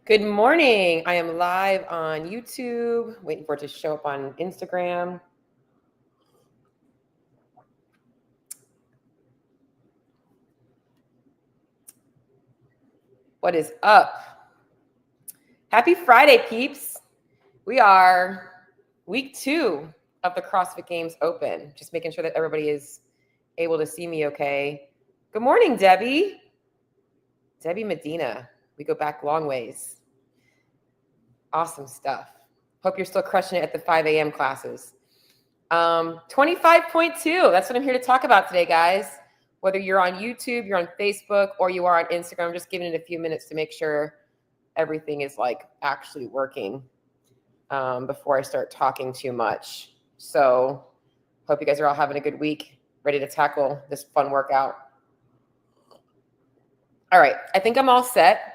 Good morning. I am live on YouTube, waiting for it to show up on Instagram. What is up? Happy Friday, peeps. We are week 2 of the CrossFit Games Open. Just making sure that everybody is able to see me okay. Good morning, Debbie. Debbie Medina. We go back long ways. Awesome stuff. Hope you're still crushing it at the 5 a.m. classes. 25.2. That's what I'm here to talk about today, guys. Whether you're on YouTube, you're on Facebook, or you are on Instagram, I'm just giving it a few minutes to make sure everything is like actually working before I start talking too much. So hope you guys are all having a good week, ready to tackle this fun workout. All right, I think I'm all set.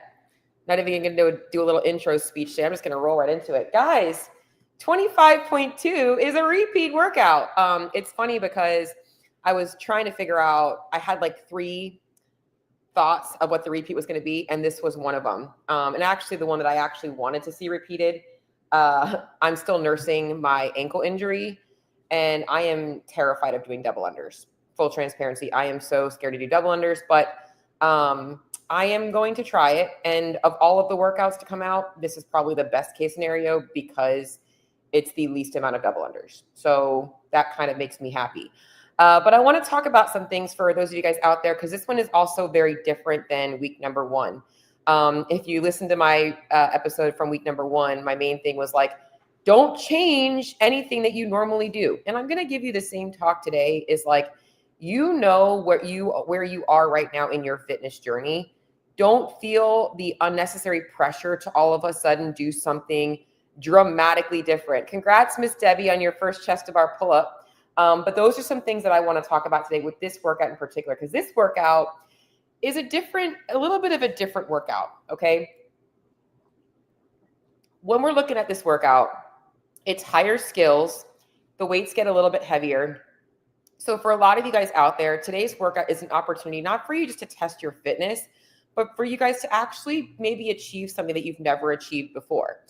Not even going to do a little intro speech today. I'm just going to roll right into it. Guys, 25.2 is a repeat workout. It's funny because I was trying to figure out, I had like 3 thoughts of what the repeat was going to be, and this was one of them. And actually the one that I actually wanted to see repeated. I'm still nursing my ankle injury, and I am terrified of doing double unders. Full transparency, I am so scared to do double unders, but I am going to try it. And of all of the workouts to come out, this is probably the best case scenario because it's the least amount of double unders. So that kind of makes me happy. But I want to talk about some things for those of you guys out there, because this one is also very different than week number 1. If you listen to my episode from week number 1, my main thing was like, don't change anything that you normally do. And I'm going to give you the same talk today is like, you know where you are right now in your fitness journey. Don't feel the unnecessary pressure to all of a sudden do something dramatically different. Congrats, Miss Debbie, on your first chest to bar pull-up. But those are some things that I want to talk about today with this workout in particular, because this workout is a little bit of a different workout, okay? When we're looking at this workout, it's higher skills. The weights get a little bit heavier. So for a lot of you guys out there, today's workout is an opportunity, not for you just to test your fitness, but for you guys to actually maybe achieve something that you've never achieved before.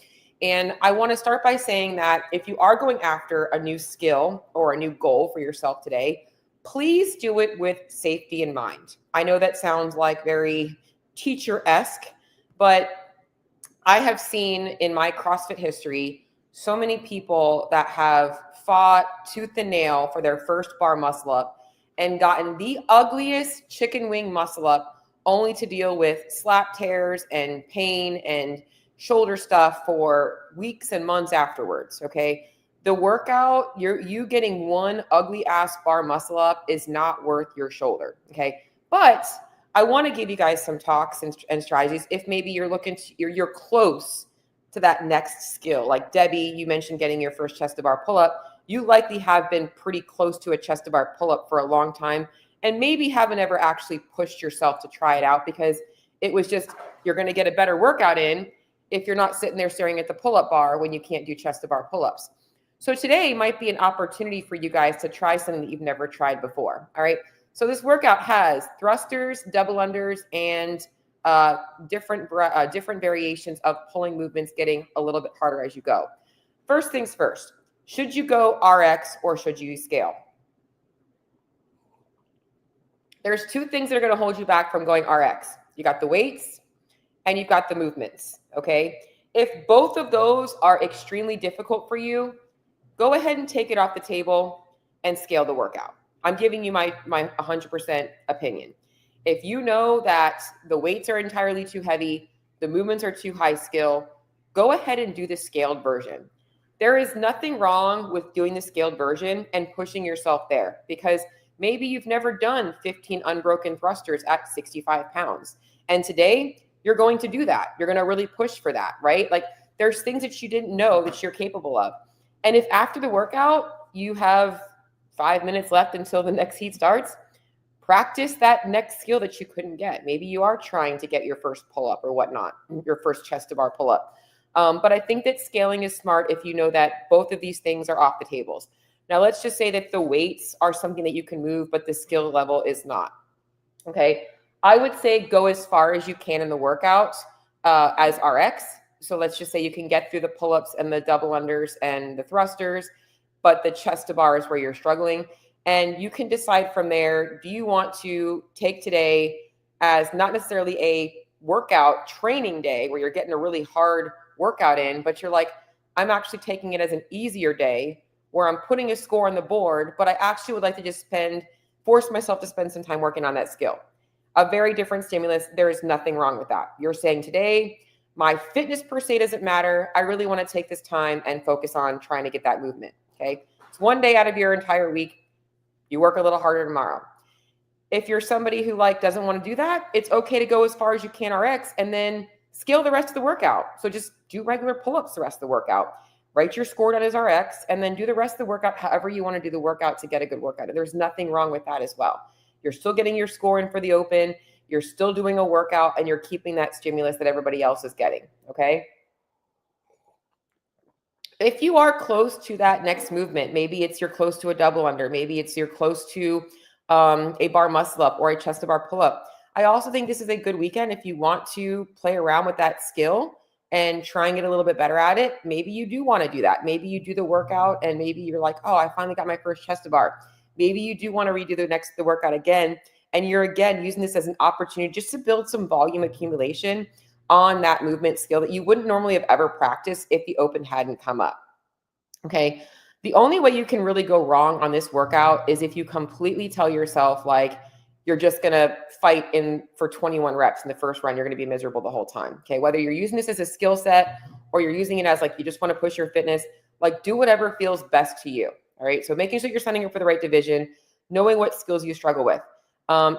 And I want to start by saying that if you are going after a new skill or a new goal for yourself today, please do it with safety in mind. I know that sounds like very teacher-esque, but I have seen in my CrossFit history so many people that have fought tooth and nail for their first bar muscle up and gotten the ugliest chicken wing muscle up only to deal with slap tears and pain and shoulder stuff for weeks and months afterwards, okay? The workout, you getting one ugly ass bar muscle up is not worth your shoulder, okay? But I want to give you guys some talks and strategies if maybe you're close to that next skill. Like Debbie, you mentioned getting your first chest to bar pull-up. You likely have been pretty close to a chest to bar pull-up for a long time and maybe haven't ever actually pushed yourself to try it out because it was just, you're going to get a better workout in if you're not sitting there staring at the pull-up bar when you can't do chest to bar pull-ups. So today might be an opportunity for you guys to try something that you've never tried before, all right? So this workout has thrusters, double unders, and different variations of pulling movements getting a little bit harder as you go. First things first, should you go RX or should you scale? There's 2 things that are going to hold you back from going RX. You got the weights and you've got the movements, okay? If both of those are extremely difficult for you, go ahead and take it off the table and scale the workout. I'm giving you my 100% opinion. If you know that the weights are entirely too heavy, the movements are too high skill, go ahead and do the scaled version. There is nothing wrong with doing the scaled version and pushing yourself there because maybe you've never done 15 unbroken thrusters at 65 pounds. And today you're going to do that. You're going to really push for that, right? Like there's things that you didn't know that you're capable of. And if after the workout you have 5 minutes left until the next heat starts, practice that next skill that you couldn't get. Maybe you are trying to get your first pull-up or whatnot, your first chest to bar pull-up. But I think that scaling is smart if you know that both of these things are off the tables. Now, let's just say that the weights are something that you can move, but the skill level is not. Okay. I would say go as far as you can in the workout, as RX. So let's just say you can get through the pull-ups and the double unders and the thrusters, but the chest to bar is where you're struggling. And you can decide from there, do you want to take today as not necessarily a workout training day where you're getting a really hard workout in, but you're like, I'm actually taking it as an easier day where I'm putting a score on the board, but I actually would like to just force myself to spend some time working on that skill. A very different stimulus. There is nothing wrong with that. You're saying today, my fitness per se doesn't matter. I really want to take this time and focus on trying to get that movement. Okay. It's one day out of your entire week. You work a little harder tomorrow. If you're somebody who doesn't want to do that, it's okay to go as far as you can RX and then scale the rest of the workout. So just do regular pull-ups the rest of the workout. Write your score down as RX and then do the rest of the workout however you want to do the workout to get a good workout. There's nothing wrong with that as well. You're still getting your score in for the open. You're still doing a workout and you're keeping that stimulus that everybody else is getting. Okay. If you are close to that next movement, maybe you're close to a double under, maybe you're close to a bar muscle up or a chest to bar pull up. I also think this is a good weekend if you want to play around with that skill and try and get a little bit better at it. Maybe you do want to do that. Maybe you do the workout and maybe you're like, oh, I finally got my first chest to bar. Maybe you do want to redo the workout again. And you're again using this as an opportunity just to build some volume accumulation on that movement skill that you wouldn't normally have ever practiced if the open hadn't come up. Okay. The only way you can really go wrong on this workout is if you completely tell yourself you're just going to fight for 21 reps in the first run, you're going to be miserable the whole time. Okay. Whether you're using this as a skill set or you're using it as you just want to push your fitness, do whatever feels best to you. All right. So making sure you're signing up for the right division, knowing what skills you struggle with.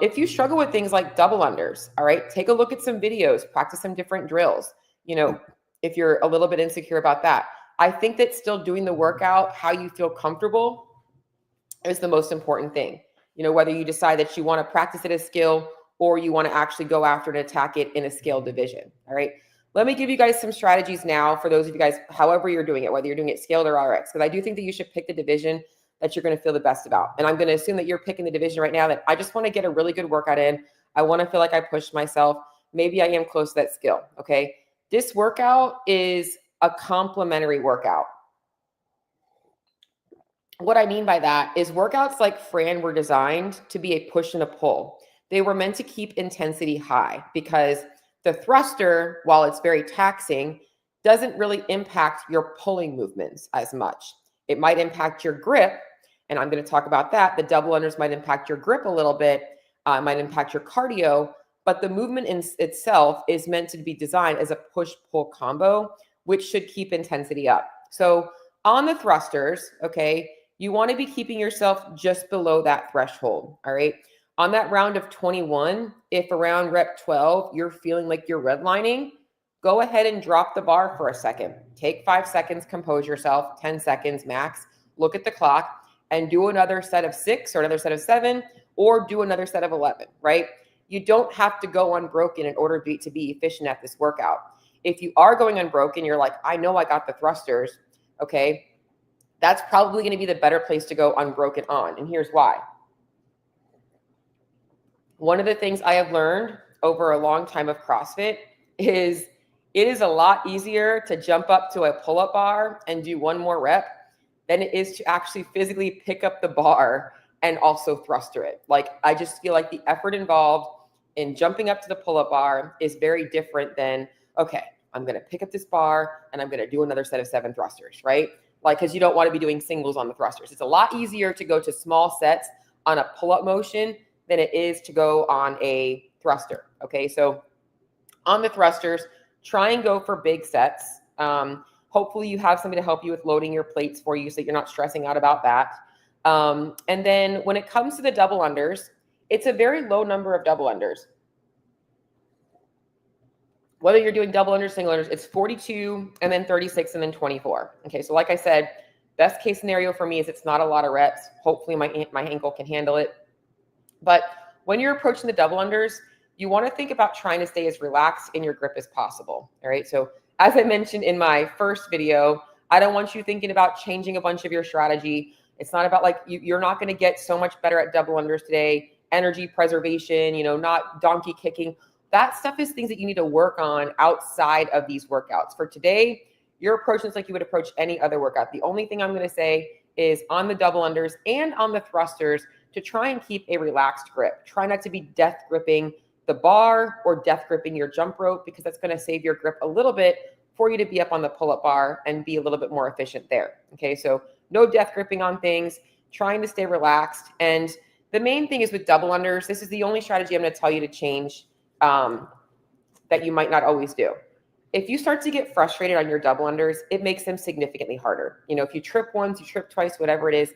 If you struggle with things like double unders, all right, take a look at some videos, practice some different drills. If you're a little bit insecure about that, I think that still doing the workout, how you feel comfortable is the most important thing. Whether you decide that you want to practice it as skill or you want to actually go after and attack it in a scale division. All right. Let me give you guys some strategies now for those of you guys, however you're doing it, whether you're doing it scaled or RX, because I do think that you should pick the division that you're going to feel the best about. And I'm going to assume that you're picking the division right now that I just want to get a really good workout in. I want to feel like I pushed myself. Maybe I am close to that skill. Okay. This workout is a complementary workout. What I mean by that is workouts like Fran were designed to be a push and a pull. They were meant to keep intensity high because the thruster, while it's very taxing, doesn't really impact your pulling movements as much. It might impact your grip, and I'm going to talk about that. The double unders might impact your grip a little bit, might impact your cardio, but the movement in itself is meant to be designed as a push-pull combo, which should keep intensity up. So on the thrusters, okay, you want to be keeping yourself just below that threshold, all right? On that round of 21, if around rep 12, you're feeling like you're redlining, go ahead and drop the bar for a second. Take 5 seconds, compose yourself, 10 seconds max, look at the clock, and do another set of 6 or another set of 7, or do another set of 11, right? You don't have to go unbroken in order to be efficient at this workout. If you are going unbroken, you're like, I know I got the thrusters, okay? That's probably going to be the better place to go unbroken on. And here's why. One of the things I have learned over a long time of CrossFit is it is a lot easier to jump up to a pull-up bar and do one more rep than it is to actually physically pick up the bar and also thruster it. I just feel like the effort involved in jumping up to the pull-up bar is very different than, okay, I'm going to pick up this bar and I'm going to do another set of 7 thrusters, right? Because you don't want to be doing singles on the thrusters. It's a lot easier to go to small sets on a pull-up motion than it is to go on a thruster. Okay, so on the thrusters, try and go for big sets. Hopefully you have somebody to help you with loading your plates for you so that you're not stressing out about that. And then when it comes to the double unders, it's a very low number of double unders. Whether you're doing double unders, single unders, it's 42 and then 36 and then 24. Okay, so like I said, best case scenario for me is it's not a lot of reps. Hopefully my ankle can handle it. But when you're approaching the double unders, you want to think about trying to stay as relaxed in your grip as possible. All right. So as I mentioned in my first video, I don't want you thinking about changing a bunch of your strategy. It's not about you're not going to get so much better at double unders today. Energy preservation, not donkey kicking. that stuff is things that you need to work on outside of these workouts. For today, you're approaching this like you would approach any other workout. The only thing I'm going to say is on the double unders and on the thrusters to try and keep a relaxed grip. Try not to be death gripping the bar or death gripping your jump rope, because that's going to save your grip a little bit for you to be up on the pull-up bar and be a little bit more efficient there. Okay, so no death gripping on things, trying to stay relaxed. And the main thing is with double unders, this is the only strategy I'm going to tell you to change that you might not always do. If you start to get frustrated on your double unders, it makes them significantly harder. You know, if you trip once, you trip twice, whatever it is,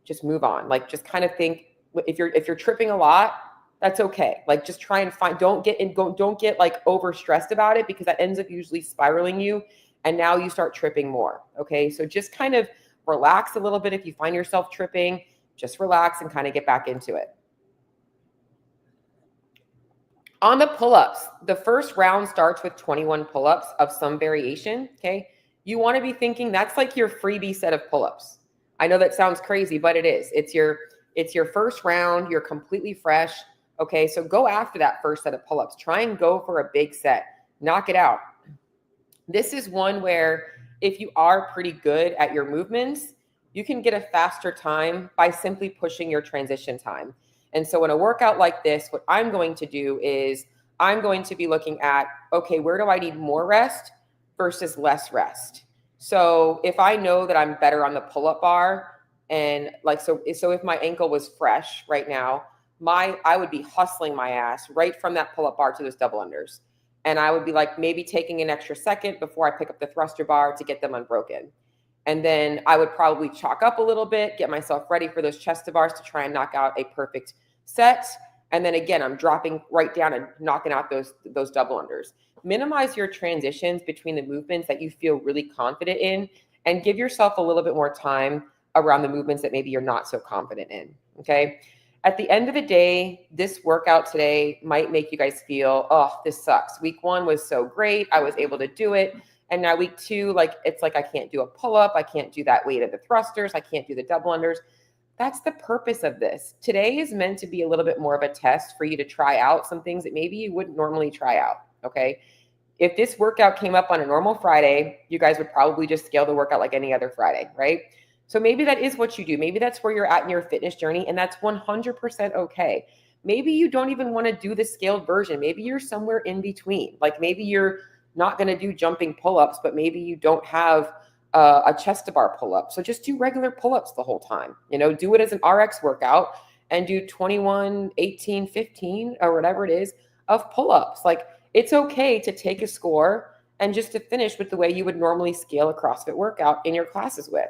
just move on. Like, just kind of think, if you're tripping a lot, that's okay. Like, just try and don't get like overstressed about it, because that ends up usually spiraling you. And now you start tripping more. Okay. So just kind of relax a little bit. If you find yourself tripping, just relax and kind of get back into it. On the pull-ups, the first round starts with 21 pull-ups of some variation, okay? You want to be thinking that's like your freebie set of pull-ups. I know that sounds crazy, but it is. It's your first round. You're completely fresh, okay? So go after that first set of pull-ups. Try and go for a big set. Knock it out. This is one where if you are pretty good at your movements, you can get a faster time by simply pushing your transition time. And so in a workout like this, what I'm going to do is I'm going to be looking at, okay, where do I need more rest versus less rest? So if I know that I'm better on the pull-up bar, and like, so if my ankle was fresh right now, I would be hustling my ass right from that pull-up bar to those double unders. And I would be like maybe taking an extra second before I pick up the thruster bar to get them unbroken. And then I would probably chalk up a little bit, get myself ready for those chest to bars to try and knock out a perfect set. And then again, I'm dropping right down and knocking out those double unders. Minimize your transitions between the movements that you feel really confident in, and give yourself a little bit more time around the movements that maybe you're not so confident in, okay? At the end of the day, this workout today might make you guys feel, oh, this sucks. Week 1 was so great. I was able to do it. And now week 2, like, it's like I can't do a pull-up. I can't do that weight of the thrusters. I can't do the double unders. That's the purpose of this. Today is meant to be a little bit more of a test for you to try out some things that maybe you wouldn't normally try out, okay? If this workout came up on a normal Friday, you guys would probably just scale the workout like any other Friday, right? So maybe that is what you do. Maybe that's where you're at in your fitness journey, and that's 100% okay. Maybe you don't even want to do the scaled version. Maybe you're somewhere in between. Like, maybe you're not going to do jumping pull-ups, but maybe you don't have a chest to bar pull-up. So just do regular pull-ups the whole time. You know, do it as an RX workout and do 21, 18, 15, or whatever it is of pull-ups. Like, it's okay to take a score and just to finish with the way you would normally scale a CrossFit workout in your classes with.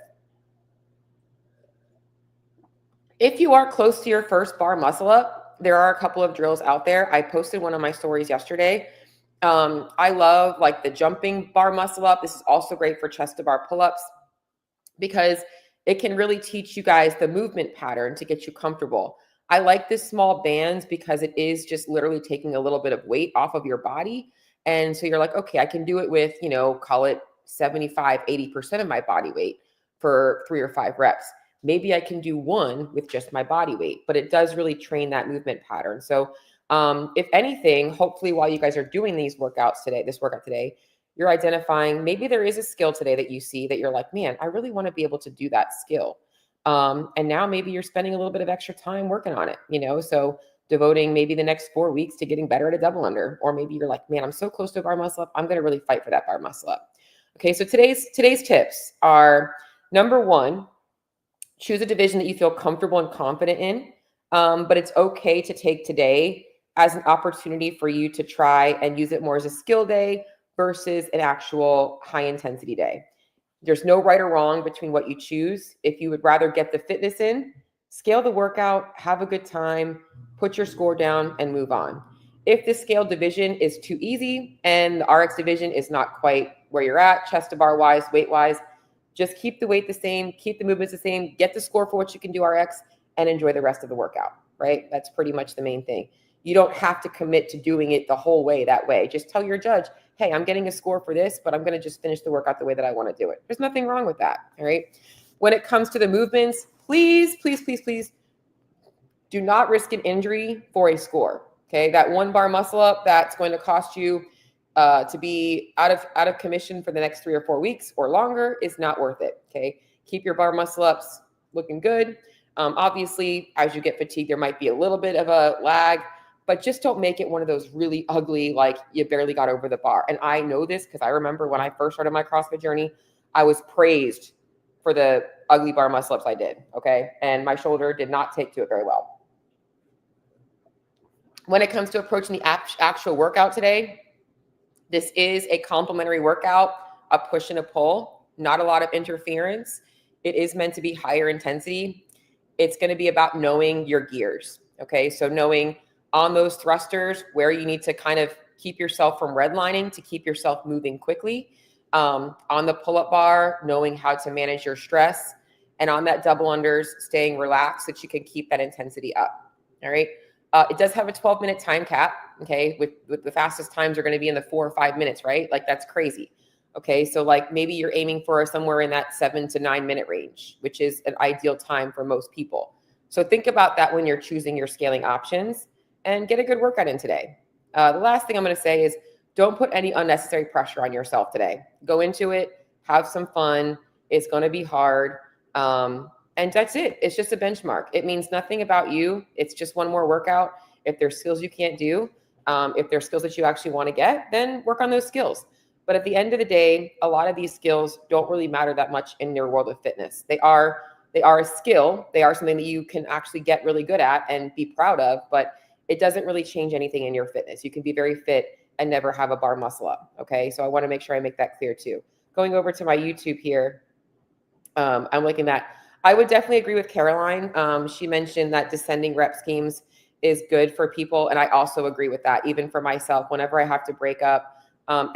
If you are close to your first bar muscle up, there are a couple of drills out there. I posted one of my stories yesterday. I love like the jumping bar muscle up. This is also great for chest to bar pull-ups because it can really teach you guys the movement pattern to get you comfortable. I like this small bands because it is just literally taking a little bit of weight off of your body. And so you're like, okay, I can do it with, you know, call it 75, 80% of my body weight for 3 or 5 reps. Maybe I can do one with just my body weight, but it does really train that movement pattern. So if anything, hopefully while you guys are doing this workout today, you're identifying maybe there is a skill today that you see that you're like, man, I really want to be able to do that skill. And now maybe you're spending a little bit of extra time working on it, you know, so devoting maybe the next 4 weeks to getting better at a double under, or maybe you're like, man, I'm so close to a bar muscle up. I'm going to really fight for that bar muscle up. Okay. So today's tips are: number 1, choose a division that you feel comfortable and confident in. But it's okay to take today as an opportunity for you to try and use it more as a skill day versus an actual high intensity day. There's no right or wrong between what you choose. If you would rather get the fitness in, scale the workout, have a good time, put your score down and move on. If the scale division is too easy and the RX division is not quite where you're at, chest to bar wise, weight wise, just keep the weight the same, keep the movements the same, get the score for what you can do RX, and enjoy the rest of the workout, right? That's pretty much the main thing. You don't have to commit to doing it the whole way that way. Just tell your judge, hey, I'm getting a score for this, but I'm going to just finish the workout the way that I want to do it. There's nothing wrong with that, all right? When it comes to the movements, please, please, please, please do not risk an injury for a score. Okay. That 1 bar muscle up that's going to cost you to be out of commission for the next 3 or 4 weeks or longer is not worth it. Okay. Keep your bar muscle ups looking good. Obviously, as you get fatigued, there might be a little bit of a lag, but just don't make it one of those really ugly, like you barely got over the bar. And I know this because I remember when I first started my CrossFit journey, I was praised for the ugly bar muscle ups I did. Okay. And my shoulder did not take to it very well. When it comes to approaching the actual workout today, this is a complementary workout, a push and a pull, not a lot of interference. It is meant to be higher intensity. It's going to be about knowing your gears. Okay. So knowing on those thrusters where you need to kind of keep yourself from redlining to keep yourself moving quickly. On the pull-up bar, knowing how to manage your stress. And on that double unders, staying relaxed so that you can keep that intensity up. All right. It does have a 12-minute time cap. Okay. With the fastest times are going to be in the 4 or 5 minutes, right? Like that's crazy. Okay. So like maybe you're aiming for somewhere in that 7 to 9 minute range, which is an ideal time for most people. So think about that when you're choosing your scaling options and get a good workout in today. The last thing I'm going to say is don't put any unnecessary pressure on yourself today. Go into it, have some fun. It's going to be hard. And that's it. It's just a benchmark. It means nothing about you. It's just one more workout. If there's skills you can't do, if there's skills that you actually want to get, then work on those skills. But at the end of the day, a lot of these skills don't really matter that much in your world of fitness. They are a skill. They are something that you can actually get really good at and be proud of, but it doesn't really change anything in your fitness. You can be very fit and never have a bar muscle up. Okay. So I want to make sure I make that clear too. Going over to my YouTube here. I'm looking at, I would definitely agree with Caroline. She mentioned that descending rep schemes is good for people. And I also agree with that. Even for myself, whenever I have to break up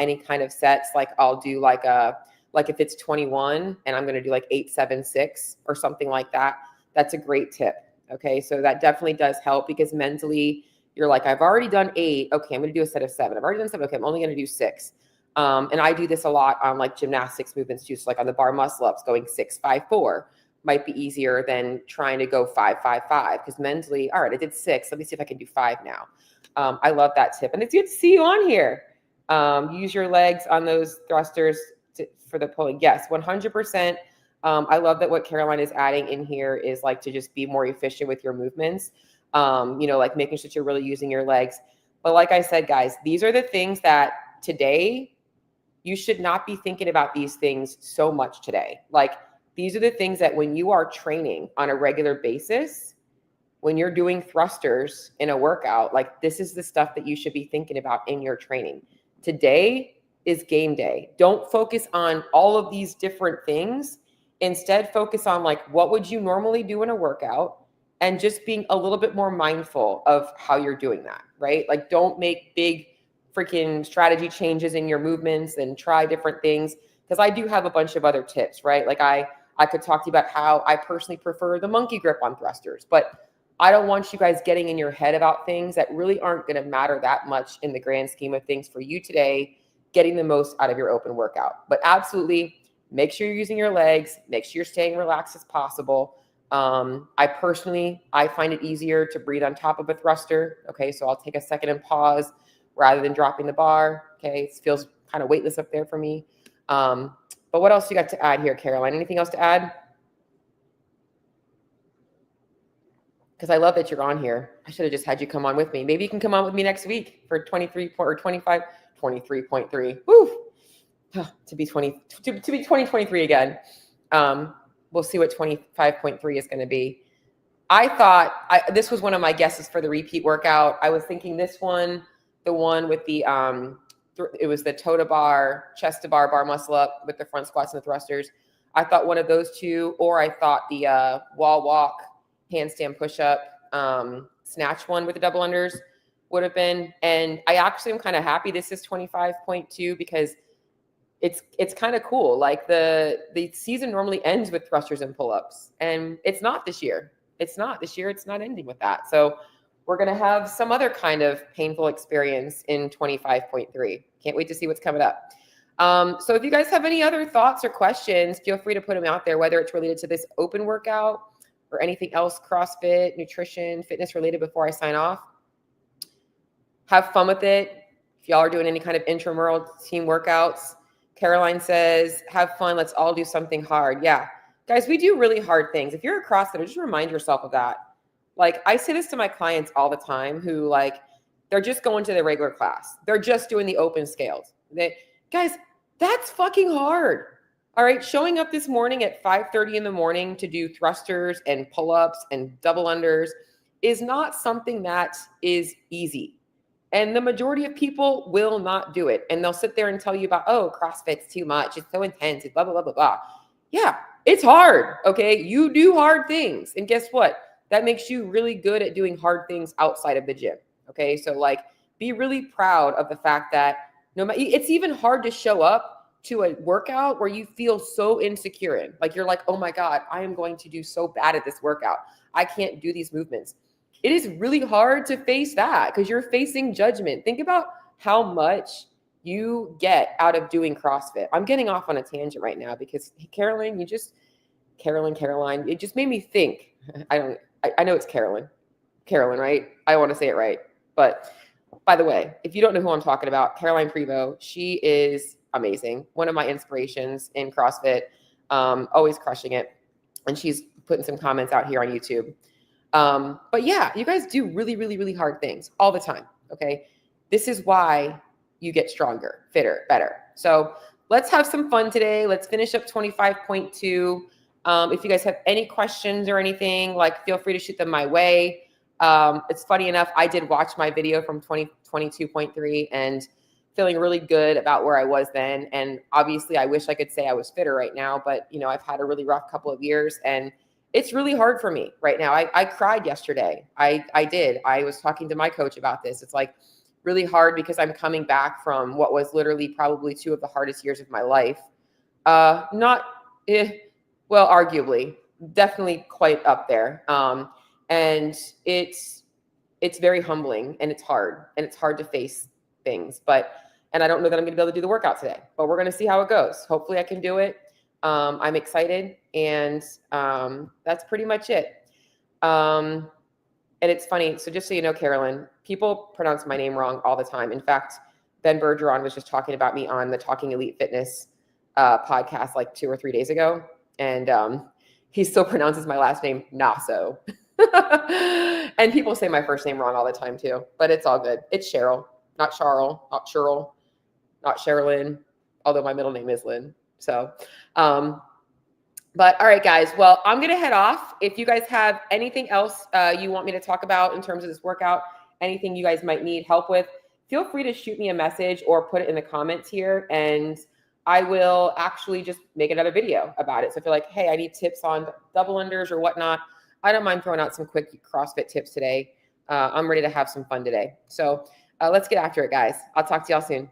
any kind of sets, like I'll do like if it's 21 and I'm going to do like 8, 7, 6 or something like that. That's a great tip. Okay. So that definitely does help because mentally you're like, I've already done 8. Okay. I'm going to do a set of 7. I've already done 7. Okay. I'm only going to do 6. And I do this a lot on like gymnastics movements too. So like on the bar muscle ups, going 6, 5, 4 might be easier than trying to go 5, 5, 5. Because mentally, all right, I did 6. Let me see if I can do 5 now. I love that tip. And it's good to see you on here. Use your legs on those thrusters for the pulling. Yes, 100%. I love that what Caroline is adding in here is like to just be more efficient with your movements. Like making sure that you're really using your legs. But like I said, guys, these are the things that today, you should not be thinking about these things so much today. Like these are the things that when you are training on a regular basis, when you're doing thrusters in a workout, like this is the stuff that you should be thinking about in your training. Today is game day. Don't focus on all of these different things. Instead, focus on like, what would you normally do in a workout? And just being a little bit more mindful of how you're doing that, right? Like don't make big freaking strategy changes in your movements and try different things. Because I do have a bunch of other tips, right? Like I could talk to you about how I personally prefer the monkey grip on thrusters, but I don't want you guys getting in your head about things that really aren't going to matter that much in the grand scheme of things for you today, getting the most out of your open workout. But absolutely make sure you're using your legs, make sure you're staying relaxed as possible. I find it easier to breathe on top of a thruster. Okay. So I'll take a second and pause rather than dropping the bar. Okay. It feels kind of weightless up there for me. But what else you got to add here, Caroline? Anything else to add? Because I love that you're on here. I should have just had you come on with me. Maybe you can come on with me next week for 23.3. Woo! To be 2023 again. We'll see what 25.3 is going to be. I thought this was one of my guesses for the repeat workout. I was thinking this one, the one with the it was the toe to bar, chest to bar muscle up with the front squats and the thrusters. I thought one of those two, or I thought the wall walk, handstand push up, snatch one with the double unders would have been. And I actually am kind of happy this is 25.2 because it's kind of cool. Like the season normally ends with thrusters and pull-ups, and it's not this year. It's not this year. It's not ending with that. So we're going to have some other kind of painful experience in 25.3. Can't wait to see what's coming up. So if you guys have any other thoughts or questions, feel free to put them out there, whether it's related to this open workout or anything else, CrossFit, nutrition, fitness related before I sign off. Have fun with it. If y'all are doing any kind of intramural team workouts, Caroline says, have fun. Let's all do something hard. Yeah. Guys, we do really hard things. If you're a CrossFitter, just remind yourself of that. Like, I say this to my clients all the time who, like, they're just going to the regular class. They're just doing the open scales. Guys, that's fucking hard. All right. Showing up this morning at 5:30 in the morning to do thrusters and pull-ups and double unders is not something that is easy. And the majority of people will not do it. And they'll sit there and tell you about, oh, CrossFit's too much. It's so intense. It's blah, blah, blah, blah, blah. Yeah, it's hard. Okay. You do hard things. And guess what? That makes you really good at doing hard things outside of the gym. Okay. So, like, be really proud of the fact that no matter, it's even hard to show up to a workout where you feel so insecure in. Like, you're like, oh my God, I am going to do so bad at this workout. I can't do these movements. It is really hard to face that because you're facing judgment. Think about how much you get out of doing CrossFit. I'm getting off on a tangent right now because Caroline, it just made me think. I know it's Caroline, right? I want to say it right. But by the way, if you don't know who I'm talking about, Caroline Prevost, she is amazing. One of my inspirations in CrossFit, always crushing it. And she's putting some comments out here on YouTube. But yeah, you guys do really, really, really hard things all the time. Okay. This is why you get stronger, fitter, better. So let's have some fun today. Let's finish up 25.2. If you guys have any questions or anything, like, feel free to shoot them my way. It's funny enough, I did watch my video from 2022.3 and feeling really good about where I was then. And obviously I wish I could say I was fitter right now, but you know, I've had a really rough couple of years and it's really hard for me right now. I cried yesterday. I did. I was talking to my coach about this. It's like really hard because I'm coming back from what was literally probably 2 of the hardest years of my life. Well, arguably, definitely quite up there. And it's very humbling and it's hard to face things, and I don't know that I'm going to be able to do the workout today, but we're going to see how it goes. Hopefully I can do it. I'm excited, and that's pretty much it. And it's funny. So just so you know, Carolyn, people pronounce my name wrong all the time. In fact, Ben Bergeron was just talking about me on the Talking Elite Fitness podcast like 2 or 3 days ago. And he still pronounces my last name Naso. And people say my first name wrong all the time too, but it's all good. It's Cheryl, not Charles, not Cheryl, not Sherilyn, although my middle name is Lynn. So, but all right, guys. Well, I'm going to head off. If you guys have anything else you want me to talk about in terms of this workout, anything you guys might need help with, feel free to shoot me a message or put it in the comments here. And I will actually just make another video about it. So if you're like, hey, I need tips on double unders or whatnot, I don't mind throwing out some quick CrossFit tips today. I'm ready to have some fun today. So let's get after it, guys. I'll talk to y'all soon.